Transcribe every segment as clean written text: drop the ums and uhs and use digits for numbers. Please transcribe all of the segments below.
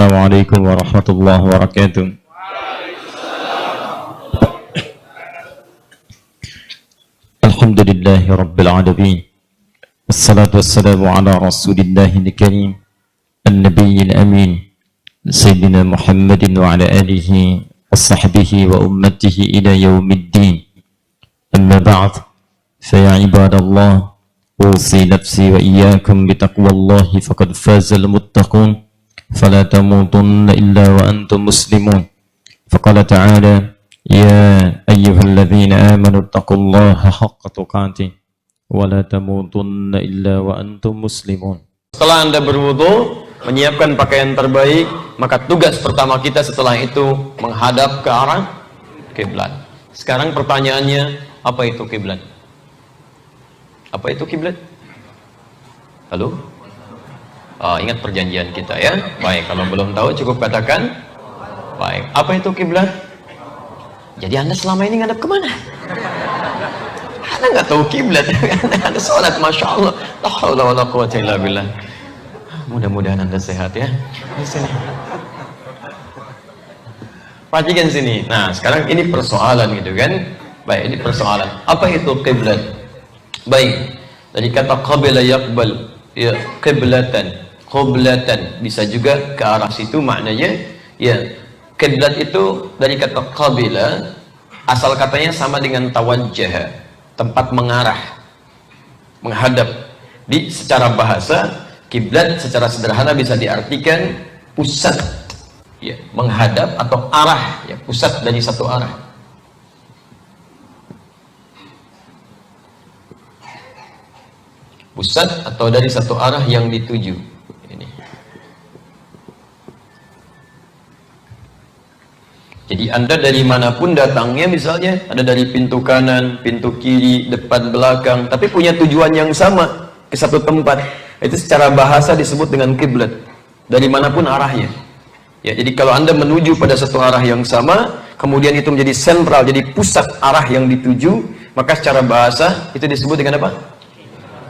Assalamualaikum warahmatullahi wabarakatuh. Alhamdulillahi rabbil alamin. Wassalatu wassalamu ala rasulillahil karim an-nabiyil amin sayyidina Muhammadin wa ala alihi wa sahbihi wa ummatihi ila yaumiddin. Amma ba'd, fa ya ibadallah, usi nafsi wa iyyakum bitaqwallahi faqad fazal muttaqun. فلا تموتن إلا وأنتم مسلمون. فقال تعالى يا أيها الذين آمنوا اتقوا الله حق تقاته ولا تموتن إلا وأنتم مسلمون. Setelah Anda berwudu, menyiapkan pakaian terbaik, maka tugas pertama kita setelah itu menghadap ke arah kiblat. Sekarang pertanyaannya, apa itu kiblat? Apa itu kiblat? Halo? Ingat perjanjian kita ya. Baik, kalau belum tahu cukup katakan. Baik, apa itu kiblat? Jadi Anda selama ini ngadap kemana? Anda nggak tahu kiblat. Anda sholat, masya Allah. La haula wala quwwata illa billah. Mudah-mudahan Anda sehat ya. Di sini. Perhatikan sini. Nah, sekarang ini persoalan gitu kan? Baik, ini persoalan. Apa itu kiblat? Baik, dari kata qabila yaqbal, ya, qiblatan. Qiblatan bisa juga ke arah situ, maknanya ya, kiblat itu dari kata qabila, asal katanya sama dengan tawajjah, tempat mengarah, menghadap. Di secara bahasa, kiblat secara sederhana bisa diartikan pusat, ya, menghadap atau arah, ya, pusat dari satu arah. Pusat atau dari satu arah yang dituju. Ini. Jadi Anda dari manapun datangnya, misalnya ada dari pintu kanan, pintu kiri, depan, belakang, tapi punya tujuan yang sama ke satu tempat. Itu secara bahasa disebut dengan kiblat. Dari manapun arahnya. Ya, jadi kalau Anda menuju pada satu arah yang sama, kemudian itu menjadi sentral, jadi pusat arah yang dituju, maka secara bahasa itu disebut dengan apa?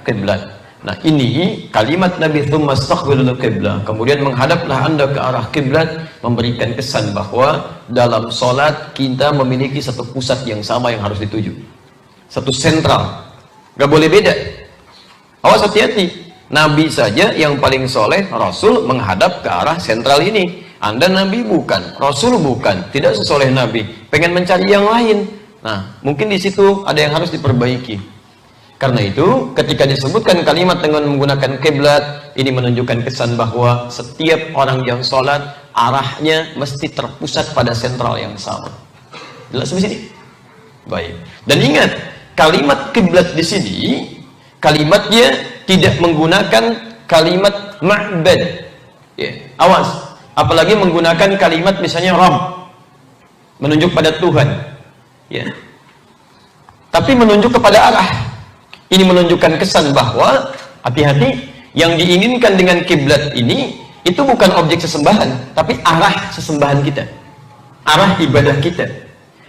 Kiblat. Nah, ini kalimat Nabi tsumma istaqbilul qiblah. Kemudian menghadaplah Anda ke arah kiblat, memberikan kesan bahwa dalam sholat kita memiliki satu pusat yang sama yang harus dituju. Satu sentral. Gak boleh beda. Awas, hati-hati. Nabi saja yang paling soleh, Rasul, menghadap ke arah sentral ini. Anda Nabi bukan, Rasul bukan, tidak sesoleh Nabi. Pengen mencari yang lain. Nah, mungkin di situ ada yang harus diperbaiki. Karena itu, ketika disebutkan kalimat dengan menggunakan kiblat, ini menunjukkan kesan bahwa setiap orang yang sholat, arahnya mesti terpusat pada sentral yang sama. Jelas di sini? Baik. Dan ingat, kalimat kiblat di sini, kalimatnya tidak menggunakan kalimat ma'bad. Ya, awas. Apalagi menggunakan kalimat misalnya Rabb, menunjuk pada Tuhan. Ya. Tapi menunjuk kepada arah. Ini menunjukkan kesan bahwa hati-hati, yang diinginkan dengan kiblat ini itu bukan objek sesembahan, tapi arah sesembahan kita, arah ibadah kita.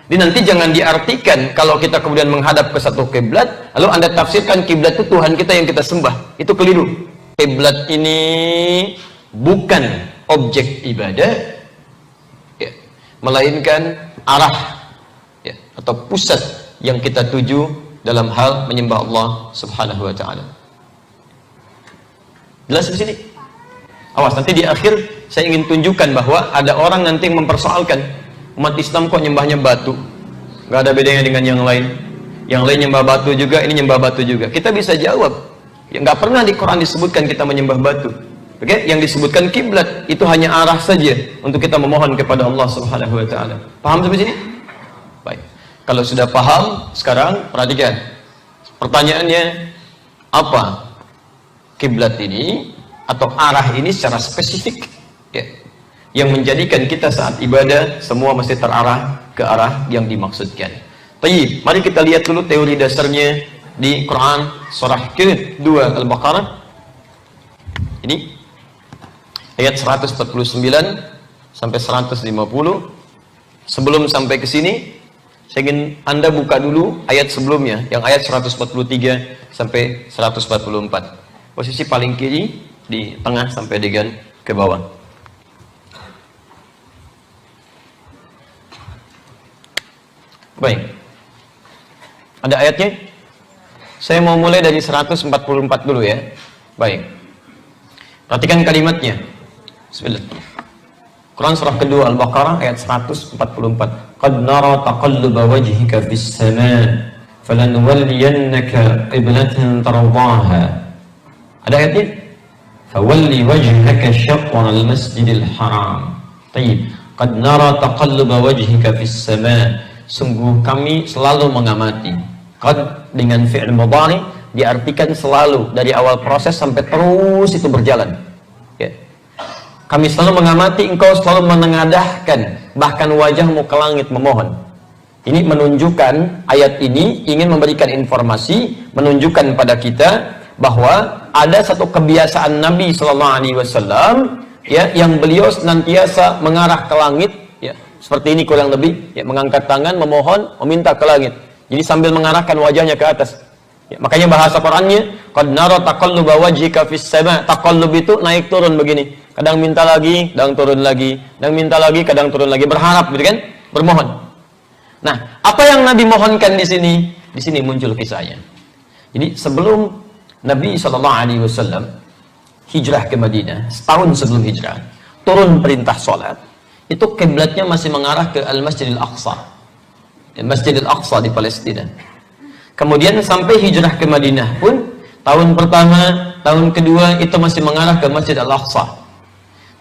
Jadi nanti jangan diartikan kalau kita kemudian menghadap ke satu kiblat, lalu Anda tafsirkan kiblat itu Tuhan kita yang kita sembah. Itu keliru. Kiblat ini bukan objek ibadah, ya, melainkan arah, ya, atau pusat yang kita tuju dalam hal menyembah Allah Subhanahu wa ta'ala. Jelas di sini? Awas, nanti di akhir saya ingin tunjukkan bahwa ada orang nanti yang mempersoalkan, umat Islam kok nyembahnya batu, gak ada bedanya dengan yang lain. Yang lain nyembah batu juga, ini nyembah batu juga. Kita bisa jawab, ya, gak pernah di Quran disebutkan kita menyembah batu. Oke? Yang disebutkan kiblat itu hanya arah saja untuk kita memohon kepada Allah Subhanahu wa ta'ala. Paham sampai sini? Baik. Kalau sudah paham, sekarang perhatikan. Pertanyaannya, apa kiblat ini atau arah ini secara spesifik, ya, yang menjadikan kita saat ibadah semua mesti terarah ke arah yang dimaksudkan. Baik, mari kita lihat dulu teori dasarnya di Quran surah ke-2 Al-Baqarah. Ini ayat 149 sampai 150. Sebelum sampai ke sini, saya ingin Anda buka dulu ayat sebelumnya, yang ayat 143 sampai 144. Posisi paling kiri, di tengah sampai dengan ke bawah. Baik. Ada ayatnya? Saya mau mulai dari 144 dulu ya. Baik. Perhatikan kalimatnya. Bismillah. Quran surah kedua Al-Baqarah ayat 144. Qad nara taqalluba wajhika fis sama' falanuwalliyannaka qiblatan tardaha. Ada ayatnya? Fawalli wajhaka syatral masjidil haram. Baik. Qad nara taqalluba wajhika fis sama'. Sungguh kami selalu mengamati. Qad dengan fi'il mudhari diartikan selalu dari awal proses sampai terus itu berjalan. Ya. Kami selalu mengamati engkau selalu menengadahkan bahkan wajahmu ke langit memohon. Ini menunjukkan, ayat ini ingin memberikan informasi, menunjukkan pada kita bahwa ada satu kebiasaan Nabi Sallallahu Alaihi Wasallam ya, yang beliau senantiasa mengarah ke langit ya, seperti ini kurang lebih ya, mengangkat tangan memohon meminta ke langit. Jadi sambil mengarahkan wajahnya ke atas. Ya, makanya bahasa Qur'annya qad nara taqalluba wajhika fis sama'. Taqallub itu naik turun begini. Kadang minta lagi, kadang turun lagi, kadang minta lagi, kadang turun lagi, berharap gitu kan? Bermohon. Nah, apa yang Nabi mohonkan di sini? Di sini muncul kisahnya. Jadi sebelum Nabi sallallahu alaihi wasallam hijrah ke Madinah, setahun sebelum hijrah, turun perintah salat, itu kiblatnya masih mengarah ke Al-Masjidil Aqsa. Masjidil Aqsa di Palestina. Kemudian sampai hijrah ke Madinah pun tahun pertama, tahun kedua itu masih mengarah ke Masjid Al-Aqsa.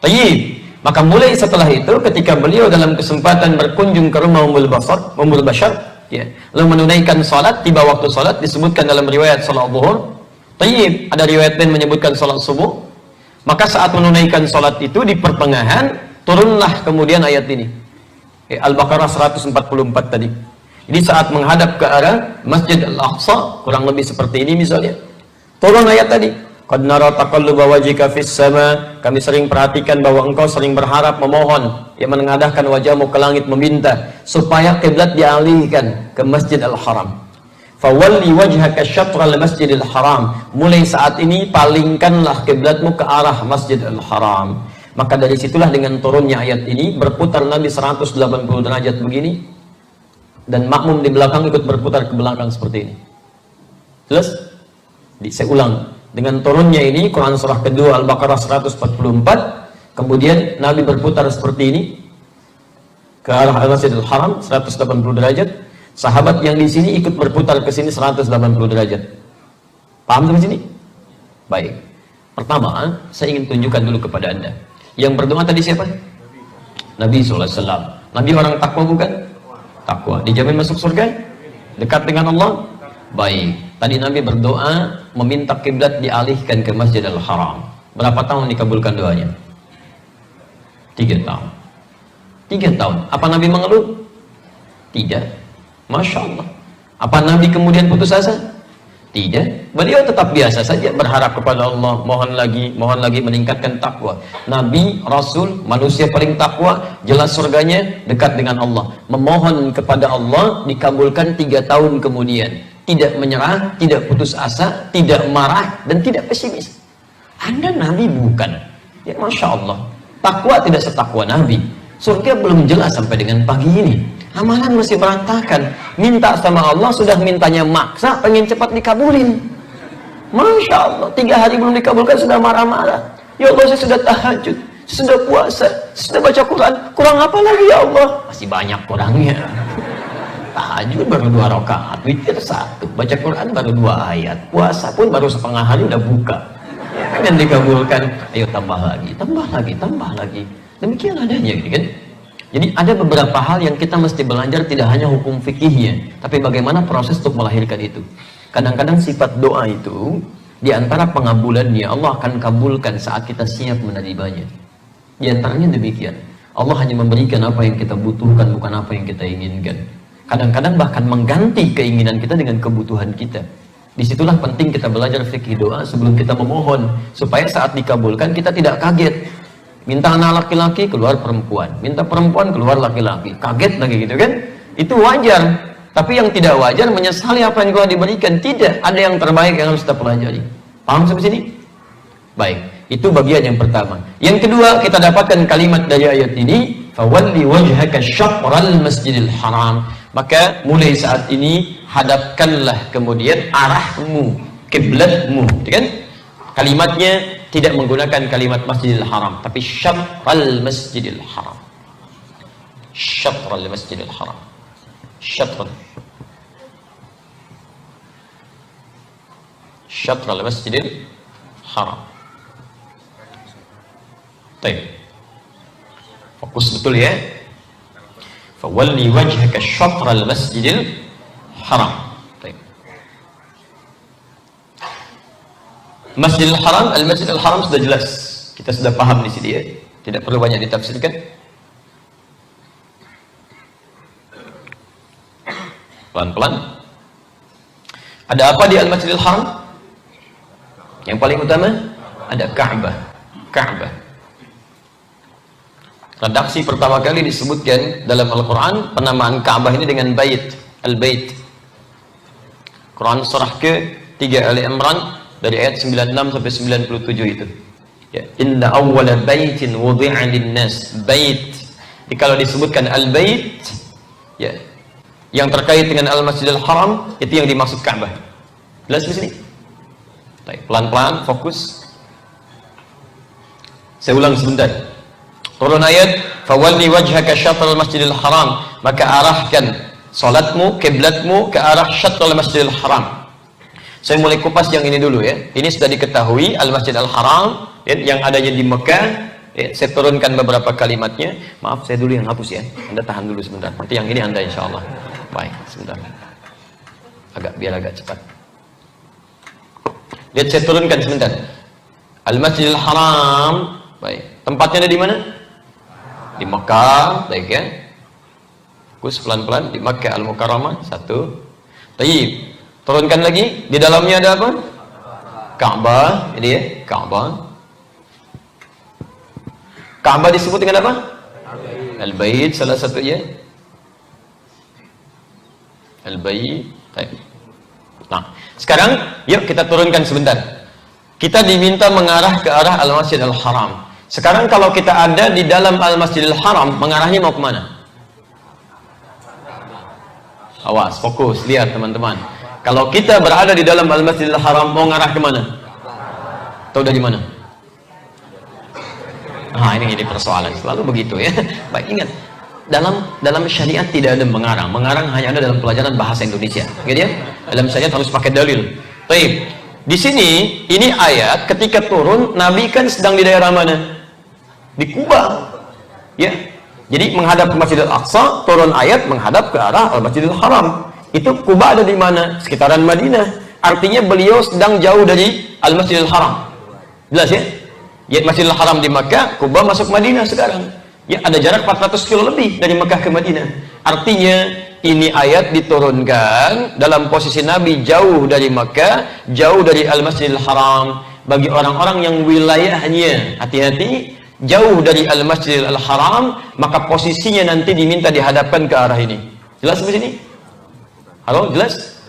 Tayyib. Maka mulai setelah itu ketika beliau dalam kesempatan berkunjung ke rumah Ummul Bashar, ya, lalu menunaikan salat, tiba waktu salat disebutkan dalam riwayat salat zuhur. Tayyib, ada riwayat lain menyebutkan salat subuh. Maka saat menunaikan salat itu di pertengahan turunlah kemudian ayat ini. Al-Baqarah 144 tadi. Jadi saat menghadap ke arah Masjid Al-Aqsa, kurang lebih seperti ini misalnya, turun ayat tadi. Qad nara taqalluba wajhika fis sama'. Kami sering perhatikan bahwa engkau sering berharap, memohon, yang menengadahkan wajahmu ke langit meminta supaya kiblat dialihkan ke Masjid Al-Haram. Fawalli wajhaka syatral Masjidil Haram. Mulai saat ini palingkanlah kiblatmu ke arah Masjid Al-Haram. Maka dari situlah dengan turunnya ayat ini berputar Nabi 180 derajat begini dan makmum di belakang ikut berputar ke belakang seperti ini. Jelas? Saya ulang, dengan turunnya ini Quran surah kedua Al-Baqarah 144, kemudian Nabi berputar seperti ini ke arah Al-Masjidil Haram 180 derajat. Sahabat yang di sini ikut berputar ke sini 180 derajat. Paham sampai sini? Baik. Pertama, saya ingin tunjukkan dulu kepada Anda. Yang berdoa tadi siapa? Nabi SAW. Nabi orang takwa bukan? Takwa. Dijamin masuk surga? Dekat dengan Allah? Baik. Tadi Nabi berdoa meminta kiblat dialihkan ke Masjidil Haram. Berapa tahun dikabulkan doanya? 3 tahun. 3 tahun. Apa Nabi mengeluh? Tidak. Masya Allah. Apa Nabi kemudian putus asa? Tidak. Beliau tetap biasa saja berharap kepada Allah, mohon lagi meningkatkan takwa. Nabi, Rasul, manusia paling takwa, jelas surganya dekat dengan Allah. Memohon kepada Allah dikabulkan 3 tahun kemudian. Tidak menyerah, tidak putus asa, tidak marah, dan tidak pesimis. Anda Nabi bukan? Ya Masya Allah. Takwa tidak setakwa Nabi. Surga belum jelas sampai dengan pagi ini. Amalan masih berantakan. Minta sama Allah sudah mintanya maksa, pengen cepat dikabulin. Masya Allah, 3 hari belum dikabulkan sudah marah-marah. Ya Allah, saya sudah tahajud, saya sudah puasa, saya sudah baca Quran. Kurang apa lagi ya Allah? Masih banyak kurangnya. Tahajud baru 2 rakaat, witir 1, baca Quran baru 2 ayat, puasa pun baru setengah hari udah buka. Pengen dikabulkan, ayo tambah lagi, tambah lagi, tambah lagi. Demikian adanya gitu kan. Jadi ada beberapa hal yang kita mesti belajar, tidak hanya hukum fikihnya, tapi bagaimana proses untuk melahirkan itu. Kadang-kadang sifat doa itu di antara pengabulannya Allah akan kabulkan saat kita siap menerimanya. Di antaranya demikian. Allah hanya memberikan apa yang kita butuhkan, bukan apa yang kita inginkan. Kadang-kadang bahkan mengganti keinginan kita dengan kebutuhan kita. Disitulah penting kita belajar fikih doa sebelum kita memohon, supaya saat dikabulkan kita tidak kaget. Minta anak laki-laki keluar perempuan, minta perempuan keluar laki-laki, kaget lagi gitu kan? Itu wajar. Tapi yang tidak wajar menyesali apa yang telah diberikan. Tidak, ada yang terbaik yang harus kita pelajari. Paham sampai sini? Baik, itu bagian yang pertama. Yang kedua, kita dapatkan kalimat dari ayat ini, fawalli wajhaka syatral masjidil haram. Maka mulai saat ini hadapkanlah kemudian arahmu, kiblatmu, kan? Kalimatnya tidak menggunakan kalimat Masjidil Haram, tapi syatral Masjidil Haram. Syatral Masjidil Haram. Syatral. Syatral Masjidil Haram. Baik. Fokus betul ya. Fawalli wajhaka syatral Masjidil Haram. Baik. Masjidil Haram, Al-Masjidil Haram sudah jelas. Kita sudah paham di sini ya. Tidak perlu banyak ditafsirkan. Pelan-pelan. Ada apa di Al-Masjidil Haram? Yang paling utama ada Ka'bah. Ka'bah. Redaksi pertama kali disebutkan dalam Al-Quran penamaan Ka'bah ini dengan Bait, Al-Bait. Quran surah ke-3 Ali Imran dari ayat 96 sampai 97 itu. Ya, inna awwala baitin wudi'a lin-nas, bait. Jadi kalau disebutkan Al-Bait, ya, yang terkait dengan Al-Masjidil Haram itu yang dimaksud Ka'bah. Jelas di sini? Baik, pelan-pelan fokus. Saya ulang sebentar. Turun ayat, fawalli wajhaka syatral Masjidil Haram, maka arahkan salatmu, kiblatmu ke arah syatral Masjidil Haram. Saya mulai kupas yang ini dulu ya. Ini sudah diketahui Al-Masjidil Haram ya, yang adanya di Mekah. Ya, saya turunkan beberapa kalimatnya. Maaf, saya dulu yang hapus ya. Anda tahan dulu sebentar. Nanti yang ini Anda insya Allah. Baik, sebentar. Biar agak cepat. Lihat, saya turunkan sebentar. Al-Masjidil Haram. Baik. Tempatnya ada di mana? Di Mekah. Baik ya. Fokus pelan-pelan. Di Mekah Al-Mukarramah. Satu. Tayyib. Turunkan lagi. Di dalamnya ada apa? Ka'bah. Ini ya. Ka'bah. Ka'bah disebut dengan apa? Al-Bait salah satunya. Al-Bait. Nah, sekarang yuk kita turunkan sebentar. Kita diminta mengarah ke arah Al-Masjidil Haram. Sekarang kalau kita ada di dalam Al-Masjidil Haram, mengarahnya mau kemana? Awas, fokus, lihat teman-teman. Kalau kita berada di dalam Al-Masjidil Haram, mau ngarah kemana? Tahu dari mana? Ah, ini persoalan, selalu begitu ya. Baik, ingat, dalam syariat tidak ada mengarang. Mengarang hanya ada dalam pelajaran bahasa Indonesia, gitu ya. Dalam syariat harus pakai dalil. Baik, di sini ini ayat ketika turun, Nabi kan sedang di daerah mana? Di Kuba, ya. Jadi menghadap ke Masjidil Aqsa, turun ayat menghadap ke arah Al-Masjidil Haram. Itu Kuba ada di mana? Sekitaran Madinah. Artinya beliau sedang jauh dari Al-Masjidil Haram. Jelas ya? Ya, Masjidil Haram di Makkah, Kuba masuk Madinah sekarang. Ya, ada jarak 400 kilo lebih dari Makkah ke Madinah. Artinya ini ayat diturunkan dalam posisi Nabi jauh dari Makkah, jauh dari Al-Masjidil Haram. Bagi orang-orang yang wilayahnya, hati-hati, jauh dari Al-Masjidil Haram, maka posisinya nanti diminta dihadapkan ke arah ini. Jelas di sini? Halo, jelas?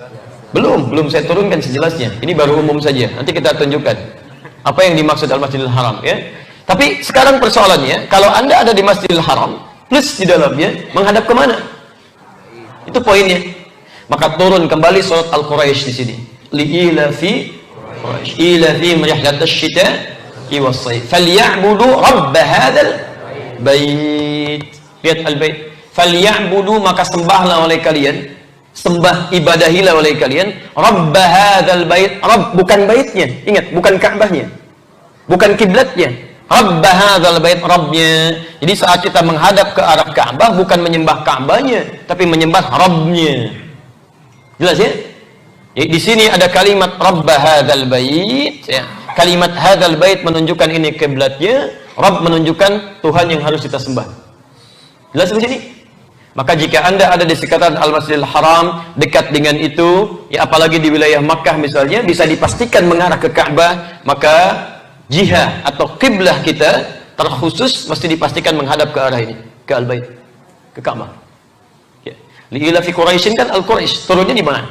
Belum saya turunkan sejelasnya. Ini baru umum saja. Nanti kita tunjukkan apa yang dimaksud Al-Masjidil Haram ya. Tapi sekarang persoalannya, kalau Anda ada di Masjidil Haram plus di dalamnya, menghadap kemana? Itu poinnya. Maka turun kembali surat Al-Quraisy di sini. Li'ilafi Quraisy, ilafi rihlatasy syita'i was-shayf, falyabudu rabb hadzal bait. Lihat al-bait. Falyabudu, maka sembahlah oleh kalian, sembah ibadahilah oleh kalian rabb hadzal bait. Rabb bukan baitnya, ingat, bukan Ka'bahnya, bukan kiblatnya. Rabb hadzal bait, Rabbnya. Jadi saat kita menghadap ke arah Ka'bah, bukan menyembah Ka'bahnya, tapi menyembah Rabbnya. Jelas ya? Di sini ada kalimat Rabb hadzal bait ya. Kalimat hadzal bait menunjukkan ini kiblatnya, Rabb menunjukkan Tuhan yang harus kita sembah. Jelas di sini? Maka jika Anda ada di sekitaran Al-Masjidil Haram, dekat dengan itu, ya apalagi di wilayah Makkah misalnya, bisa dipastikan mengarah ke Ka'bah, maka jihad atau kiblah kita terkhusus mesti dipastikan menghadap ke arah ini, ke Al-Bait, ke Ka'bah. Ya. Li'ilafi Quraisyin kan Al-Quraisy turunnya di mana?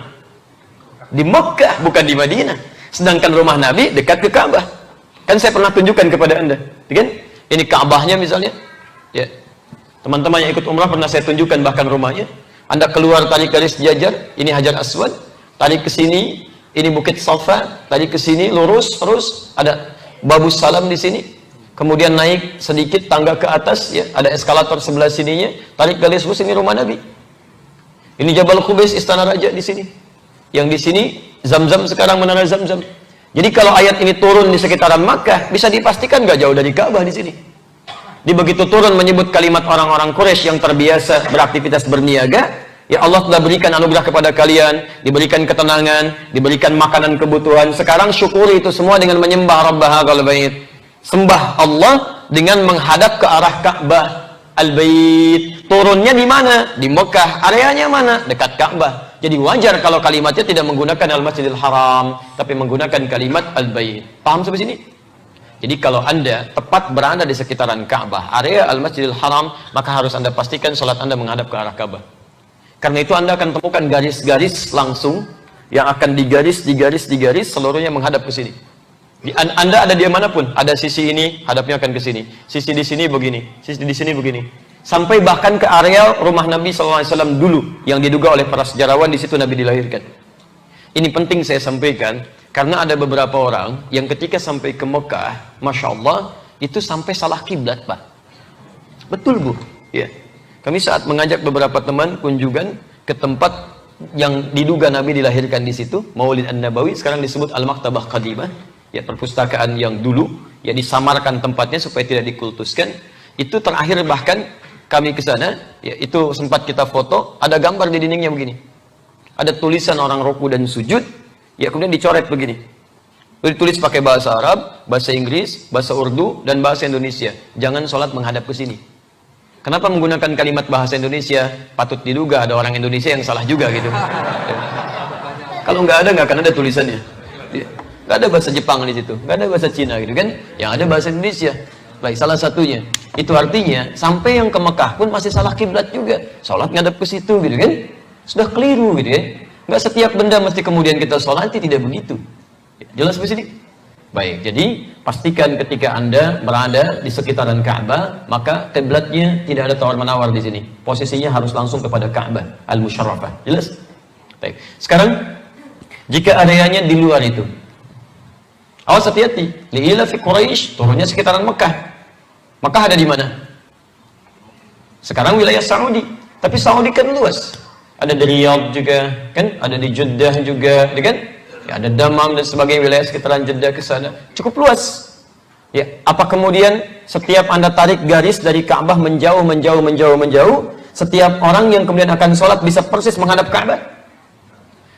Di Makkah, bukan di Madinah. Sedangkan rumah Nabi dekat ke Ka'bah. Kan saya pernah tunjukkan kepada Anda, kan? Ini Ka'bahnya misalnya. Ya. Teman-teman yang ikut umrah pernah saya tunjukkan bahkan rumahnya. Anda keluar tarik garis jajar, ini Hajar Aswad, tarik ke sini, ini Bukit Safa, tarik ke sini lurus terus, ada Babus Salam di sini. Kemudian naik sedikit tangga ke atas, ya, ada eskalator sebelah sininya, tarik garis lurus, ini rumah Nabi. Ini Jabal Qubais, istana raja di sini. Yang di sini Zamzam, sekarang menara Zamzam. Jadi kalau ayat ini turun di sekitaran Makkah, bisa dipastikan nggak jauh dari Ka'bah di sini. Di begitu turun menyebut kalimat orang-orang Quraisy yang terbiasa beraktivitas berniaga, ya Allah telah berikan anugerah kepada kalian, diberikan ketenangan, diberikan makanan kebutuhan. Sekarang syukuri itu semua dengan menyembah Rabb hadzal bait. Sembah Allah dengan menghadap ke arah Ka'bah al-Bait. Turunnya di mana? Di Mekah. Areanya mana? Dekat Ka'bah. Jadi wajar kalau kalimatnya tidak menggunakan Al-Masjidil Haram, tapi menggunakan kalimat al-Bait. Paham sampai sini? Jadi kalau Anda tepat berada di sekitaran Ka'bah, area Al-Masjidil Haram, maka harus Anda pastikan sholat Anda menghadap ke arah Ka'bah. Karena itu Anda akan temukan garis-garis langsung yang akan digaris, seluruhnya menghadap ke sini. Anda ada di manapun, ada sisi ini, hadapnya akan ke sini. Sisi di sini begini, sisi di sini begini. Sampai bahkan ke area rumah Nabi SAW dulu, yang diduga oleh para sejarawan di situ Nabi dilahirkan. Ini penting saya sampaikan, karena ada beberapa orang yang ketika sampai ke Mekah, Masya Allah, itu sampai salah kiblat, Pak. Betul, Bu. Ya. Kami saat mengajak beberapa teman kunjungan ke tempat yang diduga Nabi dilahirkan di situ, Maulid An-Nabawi, sekarang disebut Al-Maktabah Qadimah, ya, perpustakaan yang dulu, ya, disamarkan tempatnya supaya tidak dikultuskan. Itu terakhir bahkan kami ke sana, ya, itu sempat kita foto, ada gambar di dindingnya begini. Ada tulisan orang ruku dan sujud, ya, kemudian dicoret begini. Ditulis pakai bahasa Arab, bahasa Inggris, bahasa Urdu, dan bahasa Indonesia. Jangan sholat menghadap ke sini. Kenapa menggunakan kalimat bahasa Indonesia? Patut diduga ada orang Indonesia yang salah juga gitu. Ya. Kalau nggak ada, nggak akan ada tulisannya. Ya. Nggak ada bahasa Jepang di situ, nggak ada bahasa Cina gitu kan? Yang ada bahasa Indonesia. Baik, salah satunya. Itu artinya sampai yang ke Mekah pun masih salah kiblat juga. Sholat ngadep ke situ gitu kan? Sudah keliru gitu ya. Nggak setiap benda mesti kemudian kita sholati, tidak begitu. Jelas di sini? Baik, jadi pastikan ketika Anda berada di sekitaran Ka'bah, maka kiblatnya tidak ada tawar-menawar di sini. Posisinya harus langsung kepada Ka'bah al-Musyarrafah. Jelas? Baik. Sekarang jika areanya di luar itu, awas hati-hati. Li'ila fi Quraisy, turunnya sekitaran Mekah. Mekah ada di mana? Sekarang wilayah Saudi. Tapi Saudi kan luas. Ada di Riyadh juga, kan? Ada di Jeddah juga, kan? Ya, ada Damam dan sebagainya, wilayah sekitaran Jeddah ke sana. Cukup luas. Ya, apa kemudian setiap Anda tarik garis dari Ka'bah menjauh, setiap orang yang kemudian akan sholat bisa persis menghadap Ka'bah?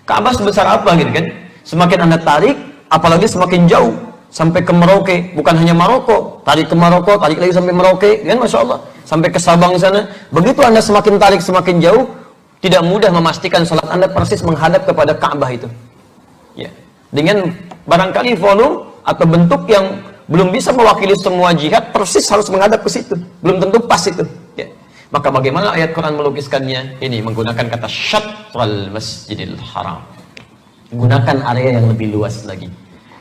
Ka'bah sebesar apa gitu kan? Semakin Anda tarik, apalagi semakin jauh sampai ke Merauke, bukan hanya Maroko, tarik ke Maroko, tarik lagi sampai Merauke, kan, Masya Allah, sampai ke Sabang sana. Begitu Anda semakin tarik semakin jauh, tidak mudah memastikan sholat Anda persis menghadap kepada Ka'bah itu. Ya, dengan barangkali volume atau bentuk yang belum bisa mewakili semua jihad, persis harus menghadap ke situ, belum tentu pas itu. Ya. Maka bagaimana ayat Quran melukiskannya? Ini menggunakan kata syatral masjidil haram. Gunakan area yang lebih luas lagi.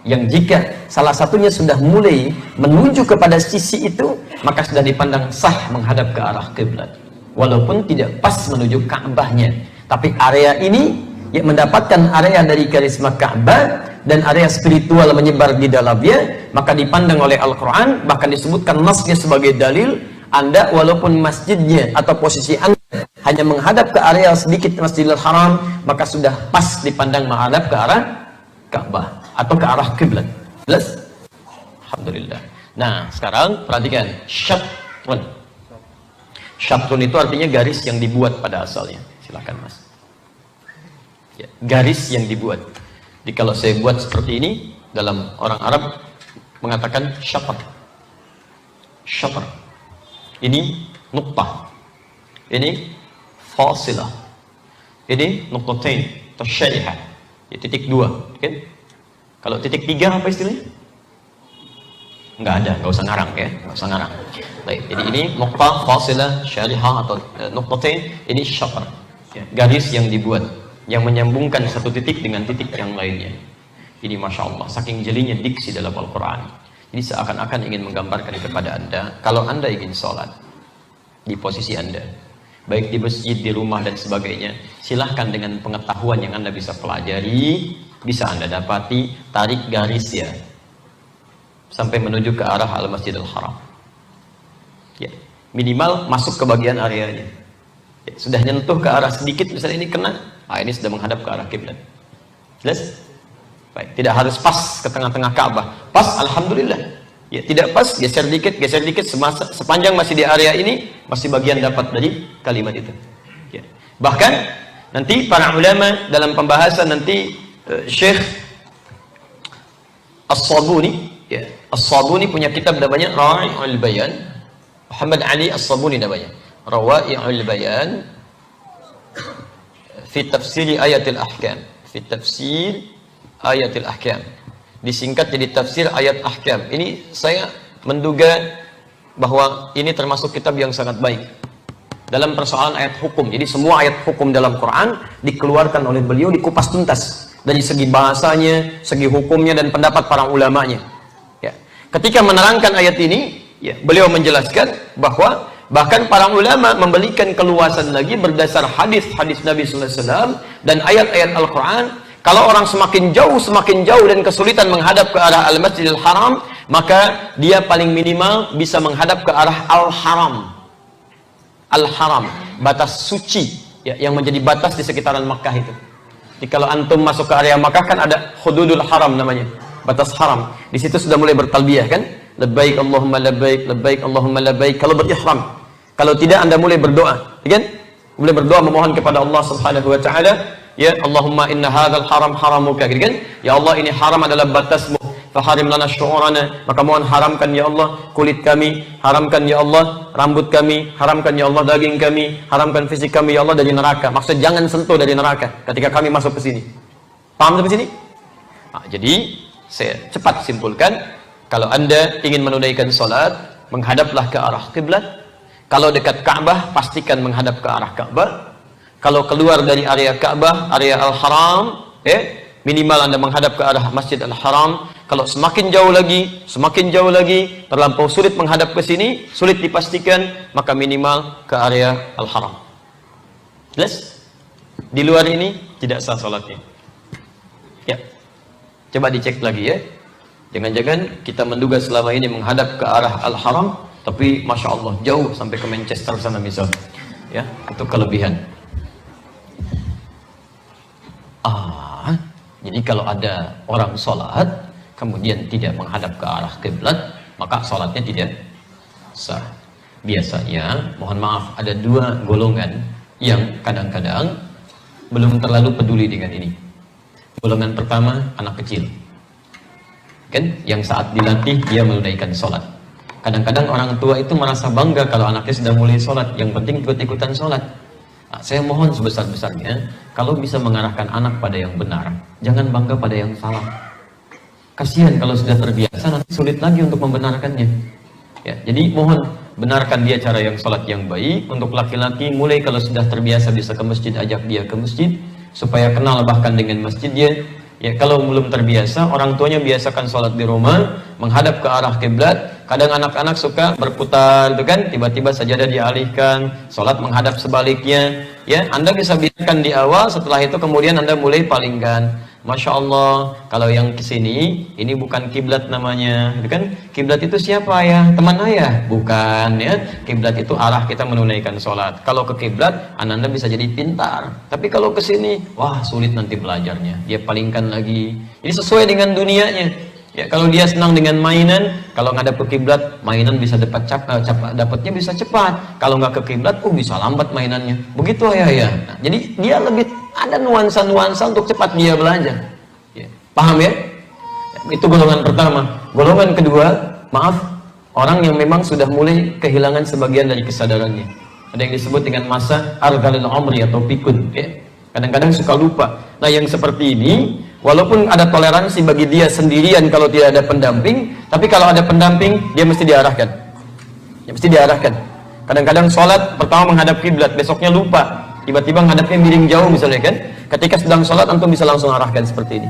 Yang jika salah satunya sudah mulai menuju kepada sisi itu, maka sudah dipandang sah menghadap ke arah kiblat. Walaupun tidak pas menuju Ka'bahnya, tapi area ini yang mendapatkan area dari karisma Ka'bah dan area spiritual menyebar di dalamnya, maka dipandang oleh Al-Quran, bahkan disebutkan nasnya sebagai dalil. Anda walaupun masjidnya atau posisi Anda hanya menghadap ke area sedikit Masjidil Haram, maka sudah pas dipandang menghadap ke arah Ka'bah atau ke arah kiblat. Jelas? Alhamdulillah. Nah, sekarang perhatikan syatrun. Syatrun itu artinya garis yang dibuat pada asalnya. Silakan, Mas. Ya, garis yang dibuat. Jadi kalau saya buat seperti ini, dalam orang Arab mengatakan syatr. Syatr. Ini nuqtah. Ini fasilah. Ini nuqtatain atau syarihah. Ya, titik dua, kan? Kalau titik tiga apa istilahnya? Nggak ada, nggak usah ngarang ya, nggak usah ngarang. Baik, jadi ini nuqtah, fasilah, syarihah atau nuqtatain, ini syatr. Ya, garis yang dibuat, yang menyambungkan satu titik dengan titik yang lainnya. Ini Masya Allah, saking jelinya diksi dalam Al-Quran. Jadi seakan-akan ingin menggambarkan kepada Anda, kalau Anda ingin sholat di posisi Anda, baik di masjid, di rumah dan sebagainya, silahkan dengan pengetahuan yang Anda bisa pelajari, bisa Anda dapati, tarik garis ya sampai menuju ke arah Al-Masjidil Haram ya, minimal masuk ke bagian areanya ya, sudah nyentuh ke arah sedikit misalnya ini kena, ini sudah menghadap ke arah kiblat. Jelas? Baik, tidak harus pas ke tengah-tengah Ka'bah. Pas, alhamdulillah. Ya, tidak pas, geser dikit, sepanjang masih di area ini, masih bagian dapat dari kalimat itu. Ya. Bahkan nanti para ulama dalam pembahasan nanti Syekh As-Sabuni, ya, As-Sabuni punya kitab namanya Rawa'i'ul Bayan. Muhammad Ali As-Sabuni namanya. Rawa'i'ul Bayan fi tafsiri ayatil ahkam. Fi tafsir ayatil ahkam. Disingkat jadi tafsir ayat ahkam. Ini saya menduga bahwa ini termasuk kitab yang sangat baik dalam persoalan ayat hukum. Jadi semua ayat hukum dalam Quran dikeluarkan oleh beliau, dikupas tuntas dari segi bahasanya, segi hukumnya dan pendapat para ulamanya. Ya. Ketika menerangkan ayat ini, ya, beliau menjelaskan bahwa bahkan para ulama memberikan keluasan lagi berdasar hadis-hadis Nabi sallallahu alaihi wasallam dan ayat-ayat Al-Quran. Kalau orang semakin jauh dan kesulitan menghadap ke arah Al-Masjidil Haram, maka dia paling minimal bisa menghadap ke arah Al-Haram. Al-Haram, batas suci ya, yang menjadi batas di sekitaran Makkah itu. Jadi kalau antum masuk ke area Makkah kan ada hududul haram namanya, batas haram. Di situ sudah mulai bertalbiyah kan? Labbaik Allahumma labbaik, labbaik Allahumma labbaik kalau berihram. Kalau tidak Anda mulai berdoa, kan? Mulai berdoa memohon kepada Allah Subhanahu wa taala. Ya Allahumma inna hadzal haram haramuka, gitu kan? Ya Allah, ini haram adalah batasmu. Faharim lana syu'urana, maka mohon haramkan ya Allah kulit kami, haramkan ya Allah rambut kami, haramkan ya Allah daging kami, haramkan fisik kami ya Allah dari neraka. Maksud jangan sentuh dari neraka ketika kami masuk ke sini. Paham sampai sini? Nah, jadi saya cepat simpulkan, kalau Anda ingin menunaikan salat, menghadaplah ke arah kiblat. Kalau dekat Ka'bah, pastikan menghadap ke arah Ka'bah. Kalau keluar dari area Ka'bah, area Al-Haram, minimal Anda menghadap ke arah Masjid Al-Haram. Kalau semakin jauh lagi, terlampau sulit menghadap ke sini, sulit dipastikan, maka minimal ke area Al-Haram. Jelas? Di luar ini tidak sah salatnya. Ya. Coba dicek lagi ya. Jangan-jangan kita menduga selama ini menghadap ke arah Al-Haram, tapi Masya Allah jauh sampai ke Manchester sana misalnya. Ya, itu kelebihan. Jadi kalau ada orang sholat kemudian tidak menghadap ke arah kiblat, maka sholatnya tidak sah. Biasanya, mohon maaf, ada dua golongan yang kadang-kadang belum terlalu peduli dengan ini. Golongan pertama, anak kecil, kan, yang saat dilatih dia menunaikan sholat. Kadang-kadang orang tua itu merasa bangga kalau anaknya sudah mulai sholat, yang penting ikut-ikutan sholat. Nah, saya mohon sebesar-besarnya, kalau bisa mengarahkan anak pada yang benar, jangan bangga pada yang salah. Kasihan kalau sudah terbiasa, nanti sulit lagi untuk membenarkannya. Ya, jadi mohon benarkan dia cara yang sholat yang baik. Untuk laki-laki, mulai kalau sudah terbiasa bisa ke masjid, ajak dia ke masjid, supaya kenal bahkan dengan masjidnya. Ya, kalau belum terbiasa, orang tuanya biasakan sholat di rumah, menghadap ke arah kiblat. Kadang anak-anak suka berputar, itu kan, tiba-tiba sajadah dialihkan, sholat menghadap sebaliknya. Ya, Anda bisa biarkan di awal, setelah itu kemudian Anda mulai palingkan. Masya Allah, kalau yang kesini, ini bukan kiblat namanya, itu kan? Kiblat itu siapa ya? Teman ayah? Bukan ya. Kiblat itu arah kita menunaikan sholat. Kalau ke kiblat, Anda bisa jadi pintar. Tapi kalau ke sini, wah sulit nanti belajarnya. Dia palingkan lagi. Ini sesuai dengan dunianya. Ya, kalau dia senang dengan mainan, kalau ngadap ke kiblat, mainan bisa dapatnya bisa cepat. Kalau nggak ke kiblat, bisa lambat mainannya. Begitu ya. Nah, jadi dia lebih ada nuansa-nuansa untuk cepat dia belajar. Ya, paham ya? Itu golongan pertama. Golongan kedua, maaf, orang yang memang sudah mulai kehilangan sebagian dari kesadarannya. Ada yang disebut dengan masa ardhalil umri atau pikun. Ya. Kadang-kadang suka lupa. Nah, yang seperti ini, walaupun ada toleransi bagi dia sendirian kalau tidak ada pendamping, tapi kalau ada pendamping, dia mesti diarahkan. Ya, mesti diarahkan. Kadang-kadang sholat pertama menghadap kiblat, besoknya lupa. Tiba-tiba menghadapnya miring jauh misalnya kan. Ketika sedang sholat, antum bisa langsung arahkan seperti ini.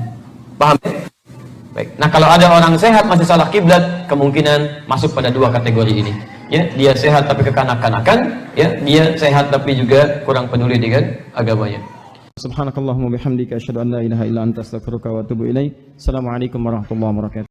Paham ya? Baik. Nah, kalau ada orang sehat masih salah kiblat, kemungkinan masuk pada dua kategori ini. ya, dia sehat tapi kekanak-kanakan, ya, dia sehat tapi juga kurang peduli dengan agamanya. Subhanakallahumma bihamdika asyhadu an la ilaha illa anta astaghfiruka wa atubu ilaik. Assalamualaikum warahmatullahi wabarakatuh.